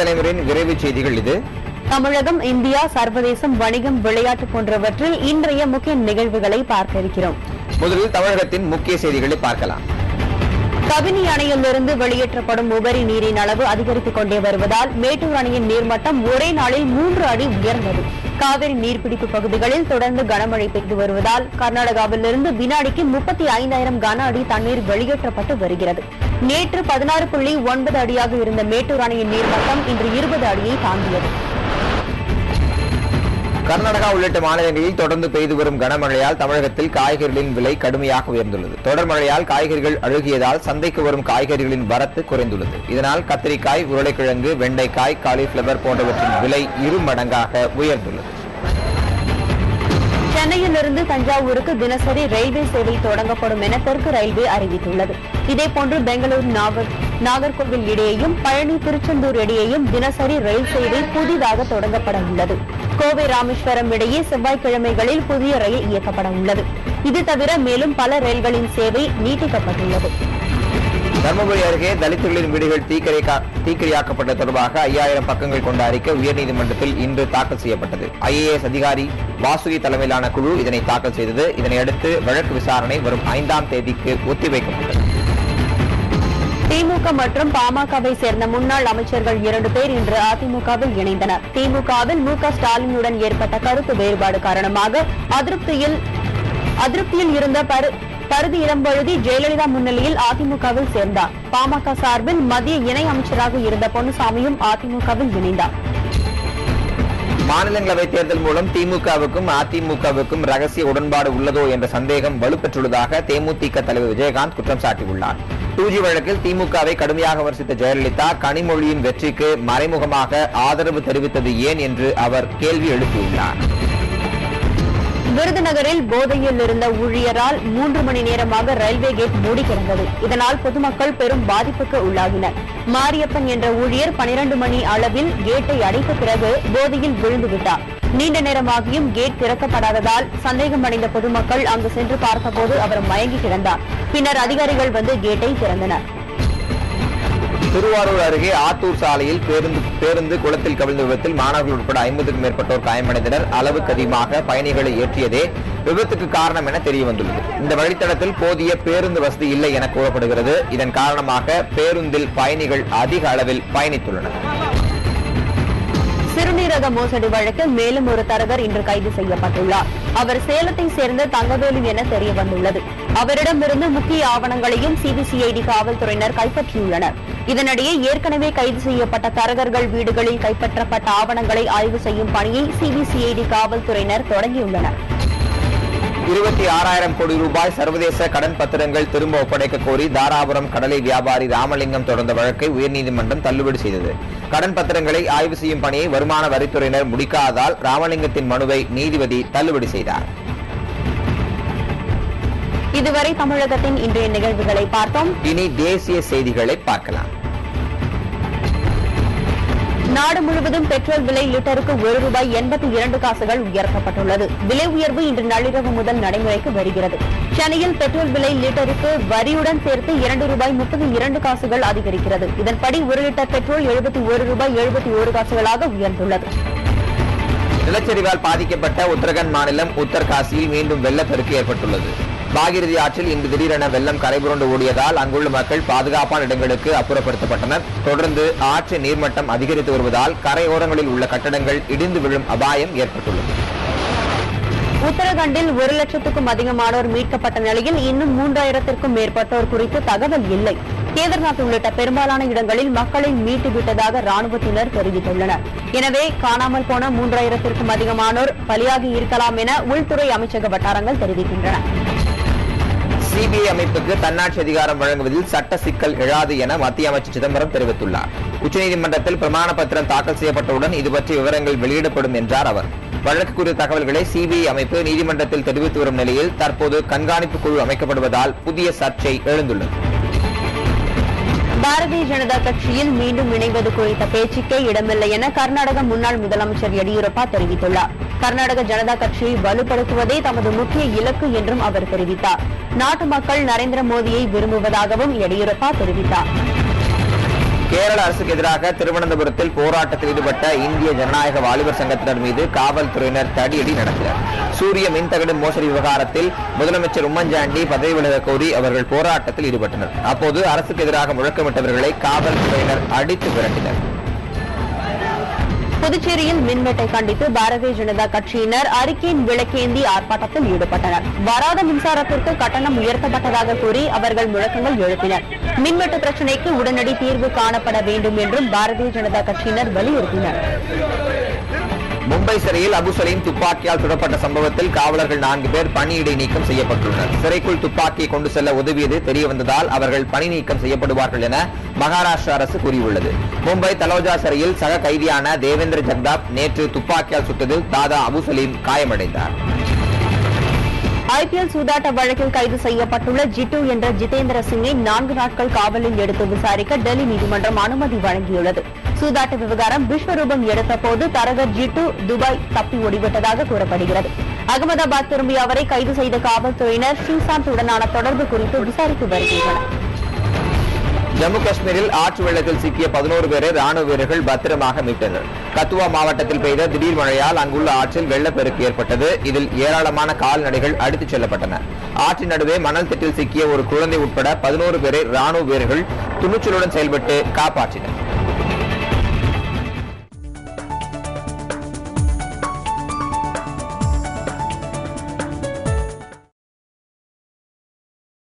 தலைமுறையின் விரைவு செய்திகள் இது. தமிழகம், இந்தியா, சர்வதேசம், வணிகம், விளையாட்டு போன்றவற்றில் இன்றைய முக்கிய நிகழ்வுகளை பார்க்க இருக்கிறோம். முதலில் தமிழகத்தின் முக்கிய செய்திகளை பார்க்கலாம். கபினி அணையிலிருந்து வெளியேற்றப்படும் உபரி நீரின் அளவு அதிகரித்துக் கொண்டே வருவதால் மேட்டூர் அணையின் நீர்மட்டம் ஒரே நாளில் 3 அடி உயர்ந்தது. காவிரி நீர்பிடிப்பு பகுதிகளில் தொடர்ந்து கனமழை பெய்து வருவதால் கர்நாடகாவிலிருந்து வினாடிக்கு 35,000 கன அடி தண்ணீர் வெளியேற்றப்பட்டு வருகிறது. நேற்று 16.9 அடியாக இருந்த மேட்டூர் அணையின் நீர்மட்டம் இன்று 20 அடியை தாண்டியது. கர்நாடகா உள்ளிட்ட மாநிலங்களில் தொடர்ந்து பெய்து வரும் கனமழையால் தமிழகத்தில் காய்கறிகளின் விலை கடுமையாக உயர்ந்துள்ளது. தொடர் மழையால் காய்கறிகள் அழுகியதால் சந்தைக்கு வரும் காய்கறிகளின் வரத்து குறைந்துள்ளது. இதனால் கத்திரிக்காய், உருளைக்கிழங்கு, வெண்டைக்காய், காலிஃபிளவர் போன்றவற்றின் விலை 2 மடங்காக உயர்ந்துள்ளது. சென்னையிலிருந்து தஞ்சாவூருக்கு தினசரி ரயில்வே சேவை தொடங்கப்படும் என தெற்கு ரயில்வே அறிவித்துள்ளது. இதேபோன்று பெங்களூரு நாகர்கோவில் இடையேயும் பழனி திருச்செந்தூர் இடையேயும் தினசரி ரயில் சேவை புதிதாக தொடங்கப்பட உள்ளது. கோவை ராமேஸ்வரம் இடையே செவ்வாய்க்கிழமைகளில் புதிய ரயில் இயக்கப்பட உள்ளது. இது தவிர மேலும் பல ரயில்களின் சேவை நீட்டிக்கப்பட்டுள்ளது. தர்மபுரி அருகே தலித்துகளின் வீடுகள் தீக்கிரையாக்கப்பட்டது தொடர்பாக 5000 பக்கங்கள் கொண்ட அறிக்கை உயர்நீதிமன்றத்தில் இன்று தாக்கல் செய்யப்பட்டது. IAS அதிகாரி வாசுகி தலைமையிலான குழு இதனை தாக்கல் செய்தது. இதனையடுத்து வழக்கு விசாரணை வரும் 5ஆம் தேதிக்கு ஒத்திவைக்கப்பட்டது. திமுக மற்றும் பாமகவை சேர்ந்த முன்னாள் அமைச்சர்கள் 2 பேர் இன்று அதிமுகவில் இணைந்தனர். திமுகவில் MK ஸ்டாலினுடன் ஏற்பட்ட கருத்து வேறுபாடு காரணமாக அதிருப்தியில் இருந்த பருதி இடம்பழுதி ஜெயலலிதா முன்னிலையில் அதிமுகவில் சேர்ந்தார். பாமக சார்பில் மத்திய இணை அமைச்சராக இருந்த பொன்னுசாமியும் அதிமுகவில் இணைந்தார். மாநிலங்களவை தேர்தல் மூலம் திமுகவுக்கும் அதிமுகவுக்கும் ரகசிய உடன்பாடு உள்ளதோ என்ற சந்தேகம் வலுப்பெற்றுள்ளதாக தேமுதிக தலைவர் விஜயகாந்த் குற்றம் சாட்டியுள்ளார். 2G வழக்கில் திமுகவை கடுமையாக விமர்சித்த ஜெயலலிதா கனிமொழியின் வெற்றிக்கு மறைமுகமாக ஆதரவு தெரிவித்தது ஏன் என்று அவர் கேள்வி எழுப்பியுள்ளார். விருதுநகரில் போதையில் இருந்த ஊழியரால் 3 மணி நேரமாக ரயில்வே கேட் மூடி கிடந்தது. இதனால் பொதுமக்கள் பெரும் பாதிப்புக்கு உள்ளாகினர். மாரியப்பன் என்ற ஊழியர் 12 மணி அளவில் கேட்டை அடைத்த பிறகு போதையில் விழுந்துவிட்டார். நீண்ட நேரமாகியும் கேட் திறக்கப்படாததால் சந்தேகம் அடைந்த பொதுமக்கள் அங்கு சென்று பார்த்தபோது அவர் மயங்கி கிடந்தார். பின்னர் அதிகாரிகள் வந்து கேட்டை திறந்தனர். திருவாரூர் அருகே ஆத்தூர் சாலையில் பேருந்து குளத்தில் கவிழ்ந்த விபத்தில் மாணவர்கள் உட்பட 50க்கும் மேற்பட்டோர் காயமடைந்தனர். அளவுக்கு அதிகமாக பயணிகளை ஏற்றியதே விபத்துக்கு காரணம் என தெரிய வந்துள்ளது. இந்த வழித்தடத்தில் போதிய பேருந்து வசதி இல்லை என கூறப்படுகிறது. இதன் காரணமாக பேருந்தில் பயணிகள் அதிக அளவில் பயணித்துள்ளனர். சிறுநீரக மோசடி வழக்கில் மேலும் ஒரு தரகர் இன்று கைது செய்யப்பட்டுள்ளார். அவர் சேலத்தை சேர்ந்த தங்கவேலு என தெரிய வந்துள்ளது. அவரிடமிருந்து முக்கிய ஆவணங்களையும் CBCID காவல்துறையினர் கைப்பற்றியுள்ளனர். இதனிடையே ஏற்கனவே கைது செய்யப்பட்ட தரகர்கள் வீடுகளில் கைப்பற்றப்பட்ட ஆவணங்களை ஆய்வு செய்யும் பணியை CBCID காவல்துறையினர் தொடங்கியுள்ளனர். 26,000 கோடி ரூபாய் சர்வதேச கடன் பத்திரங்கள் திரும்ப ஒப்படைக்க கோரி தாராபுரம் கடலை வியாபாரி ராமலிங்கம் தொடர்ந்த வழக்கை உயர்நீதிமன்றம் தள்ளுபடி செய்தது. கடன் பத்திரங்களை ஆய்வு செய்யும் பணியை வருமான வரித்துறையினர் முடிக்காததால் ராமலிங்கத்தின் மனுவை நீதிபதி தள்ளுபடி செய்தார். இதுவரை தமிழகத்தின் இன்றைய நிகழ்வுகளை பார்த்தோம். இனி தேசிய செய்திகளை பார்க்கலாம். நாடு முழுவதும் பெட்ரோல் விலை லிட்டருக்கு ₹1.82 உயர்த்தப்பட்டுள்ளது. விலை உயர்வு இன்று நள்ளிரவு முதல் நடைமுறைக்கு வருகிறது. சென்னையில் பெட்ரோல் விலை லிட்டருக்கு வரியுடன் சேர்த்து ₹2.32 அதிகரிக்கிறது. இதன்படி 1 லிட்டர் பெட்ரோல் ₹71.71 உயர்ந்துள்ளது. நிலச்சரிவால் பாதிக்கப்பட்ட உத்தரகாண்ட் மாநிலம் உத்தர்காசியில் மீண்டும் வெள்ளப்பெருக்கு ஏற்பட்டுள்ளது. பாகிரதி ஆற்றில் இன்று திடீரென வெள்ளம் கரைபுரண்டு ஓடியதால் அங்குள்ள மக்கள் பாதுகாப்பான இடங்களுக்கு அப்புறப்படுத்தப்பட்டனர். தொடர்ந்து ஆற்றின் நீர்மட்டம் அதிகரித்து வருவதால் கரையோரங்களில் உள்ள கட்டடங்கள் இடிந்து விழும் அபாயம் ஏற்பட்டுள்ளது. உத்தரகாண்டில் 1 லட்சத்துக்கும் அதிகமானோர் மீட்கப்பட்ட நிலையில் இன்னும் 3000த்திற்கும் மேற்பட்டோர் குறித்து தகவல் இல்லை. கேதார்நாத் உள்ளிட்ட பெரும்பாலான இடங்களில் மக்களை மீட்டுவிட்டதாக ராணுவத்தினர் தெரிவித்துள்ளனர். எனவே காணாமல் போன 3000த்திற்கும் அதிகமானோர் பலியாகி இருக்கலாம் என உள்துறை அமைச்சக வட்டாரங்கள் தெரிவிக்கின்றன. CBI அமைப்புக்கு தன்னாட்சி அதிகாரம் வழங்குவதில் சட்ட சிக்கல் எழாது என மத்திய அமைச்சர் சிதம்பரம் தெரிவித்துள்ளார். உச்சநீதிமன்றத்தில் பிரமாண பத்திரம் தாக்கல் செய்யப்பட்டவுடன் இது பற்றிய விவரங்கள் வெளியிடப்படும் என்றார் அவர். வழக்கு குறித்த தகவல்களை CBI அமைப்பு நீதிமன்றத்தில் தெரிவித்து வரும் நிலையில் தற்போது கண்காணிப்பு குழு அமைக்கப்படுவதால் புதிய சர்ச்சை எழுந்துள்ளது. பாரதிய ஜனதா கட்சியில் மீண்டும் இணைவது குறித்த பேச்சுக்கே இடமில்லை என கர்நாடக முன்னாள் முதலமைச்சர் எடியூரப்பா தெரிவித்துள்ளார். கர்நாடக ஜனதா கட்சியை வலுப்படுத்துவதே தமது முக்கிய இலக்கு என்றும் அவர் தெரிவித்தார். நாட்டு மக்கள் நரேந்திர மோடியை விரும்புவதாகவும் எடியூரப்பா தெரிவித்தார். கேரள அரசுக்கு எதிராக திருவனந்தபுரத்தில் போராட்டத்தில் ஈடுபட்ட இந்திய ஜனநாயக வாலிபர் சங்கத்தினர் மீது காவல்துறையினர் தடியடி நடத்தினர். சூரிய மின்தகடு மோசடி விவகாரத்தில் முதலமைச்சர் உம்மன்சாண்டி பதவி விலக கோரி அவர்கள் போராட்டத்தில் ஈடுபட்டனர். அப்போது அரசுக்கு எதிராக முழக்கமிட்டவர்களை காவல்துறையினர் அடித்து விரட்டினர். புதுச்சேரியில் மின்வெட்டை கண்டித்து பாரதிய ஜனதா கட்சியினர் அறிக்கையின் விளக்கேந்தி ஆர்ப்பாட்டத்தில் ஈடுபட்டனர். வராத மின்சாரத்திற்கு கட்டணம் உயர்த்தப்பட்டதாக கூறி அவர்கள் முழக்கங்கள் எழுப்பினர். மின்வெட்டு பிரச்சினைக்கு உடனடி தீர்வு காணப்பட வேண்டும் என்றும் பாரதிய ஜனதா கட்சியினர் வலியுறுத்தினர். மும்பை சிறையில் அபு சலீம் துப்பாக்கியால் சுடப்பட்ட சம்பவத்தில் காவலர்கள் 4 பேர் பணியிடை நீக்கம் செய்யப்பட்டுள்ளனர். சிறைக்குள் துப்பாக்கியை கொண்டு செல்ல உதவியது தெரியவந்ததால் அவர்கள் பணி நீக்கம் செய்யப்படுவார்கள் என மகாராஷ்டிரா அரசு கூறியுள்ளது. மும்பை தலோஜா சிறையில் சக கைதியான தேவேந்திர ஜக்தாப் நேற்று துப்பாக்கியால் சுட்டதில் தாதா அபு சலீம் காயமடைந்தார். ஐபிஎல் சூதாட்ட வழக்கில் கைது செய்யப்பட்டுள்ள ஜிட்டு என்ற ஜிதேந்திர சிங்கை 4 நாட்கள் காவலில் எடுத்து விசாரிக்க டெல்லி நீதிமன்றம் அனுமதி வழங்கியுள்ளது. சூதாட்ட விவகாரம் விஸ்வரூபம் எடுத்தபோது தரகர் ஜிட்டு துபாய் தப்பி ஓடிவிட்டதாக கூறப்படுகிறது. அகமதாபாத் திரும்பிய அவரை கைது செய்த காவல்துறையினர் ஸ்ரீசாந்த் உடனான தொடர்பு குறித்து விசாரித்து வருகின்றனர். ஜம்மு காஷ்மீரில் ஆற்று வெள்ளத்தில் சிக்கிய 11 பேரை ராணுவ வீரர்கள் பத்திரமாக மீட்டனர். கத்துவா மாவட்டத்தில் பெய்த திடீர் மழையால் அங்குள்ள ஆற்றில் வெள்ளப்பெருக்கு ஏற்பட்டது. இதில் ஏராளமான கால்நடைகள் அடித்துச் செல்லப்பட்டன. ஆற்றின் நடுவே மணல் திட்டில் சிக்கிய ஒரு குழந்தை உட்பட 11 பேரை ராணுவ வீரர்கள் துணிச்சலுடன் செயல்பட்டு காப்பாற்றினர்.